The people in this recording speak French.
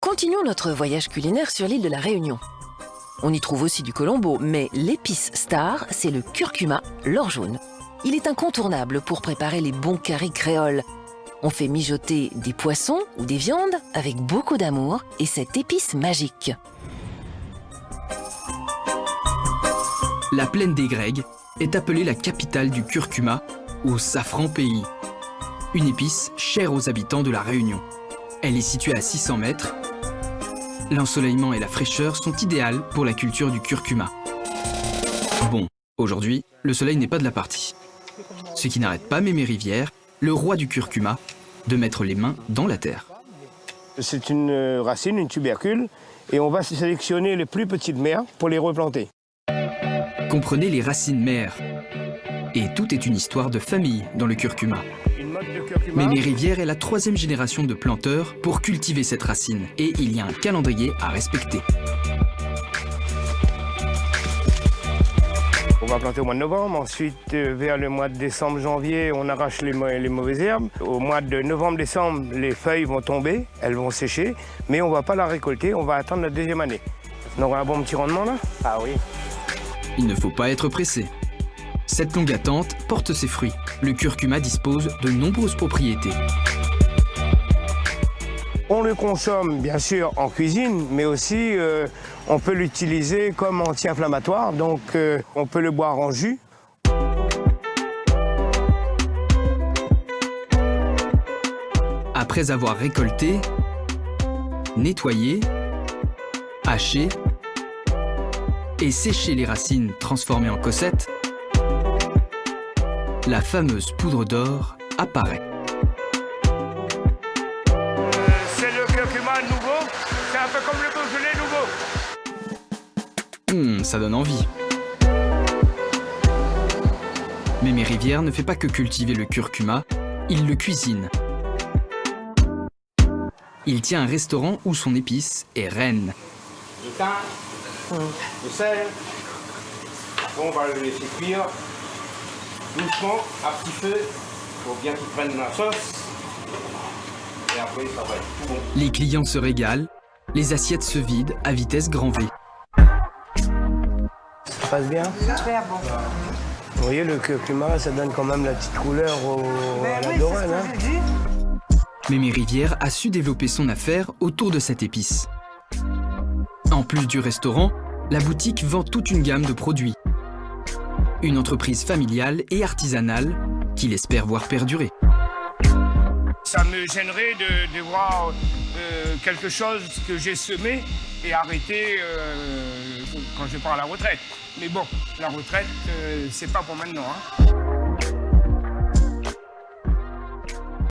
Continuons notre voyage culinaire sur l'île de la Réunion. On y trouve aussi du colombo, mais l'épice star, c'est le curcuma, l'or jaune. Il est incontournable pour préparer les bons currys créoles. On fait mijoter des poissons ou des viandes avec beaucoup d'amour et cette épice magique. La plaine des Greigues est appelée la capitale du curcuma, au safran pays. Une épice chère aux habitants de la Réunion. Elle est située à 600 mètres. L'ensoleillement et la fraîcheur sont idéales pour la culture du curcuma. Bon, aujourd'hui, le soleil n'est pas de la partie. Ce qui n'arrête pas Mémé Rivière, le roi du curcuma, de mettre les mains dans la terre. C'est une racine, une tubercule, et on va sélectionner les plus petites mères pour les replanter. Comprenez les racines mères. Et tout est une histoire de famille dans le curcuma. Mémé Rivière est la 3e génération de planteurs pour cultiver cette racine. Et il y a un calendrier à respecter. On va planter au mois de novembre, ensuite vers le mois de décembre-janvier, on arrache les mauvaises herbes. Au mois de novembre-décembre, les feuilles vont tomber, elles vont sécher, mais on ne va pas la récolter, on va attendre la 2e année. On aura un bon petit rendement là? Ah oui. Il ne faut pas être pressé. Cette longue attente porte ses fruits. Le curcuma dispose de nombreuses propriétés. On le consomme bien sûr en cuisine, mais aussi on peut l'utiliser comme anti-inflammatoire, donc on peut le boire en jus. Après avoir récolté, nettoyé, haché et séché les racines transformées en cossettes, la fameuse poudre d'or apparaît. C'est le curcuma nouveau, c'est un peu comme le Beaujolais nouveau. Ça donne envie. Mémé Rivière ne fait pas que cultiver le curcuma, il le cuisine. Il tient un restaurant où son épice est reine. Du thym, du sel. Après on va le laisser cuire doucement, à petit feu, pour bien qu'il prenne la sauce. Et après ça va être tout bon. Les clients se régalent, les assiettes se vident à vitesse grand V. Ça passe bien? Super bon. Vous voyez, le curcuma, ça donne quand même la petite couleur à la dorade. Mémé Rivière a su développer son affaire autour de cette épice. En plus du restaurant, la boutique vend toute une gamme de produits. Une entreprise familiale et artisanale qu'il espère voir perdurer. Ça me gênerait de voir quelque chose que j'ai semé et arrêter quand je pars à la retraite. Mais bon, la retraite, c'est pas pour maintenant.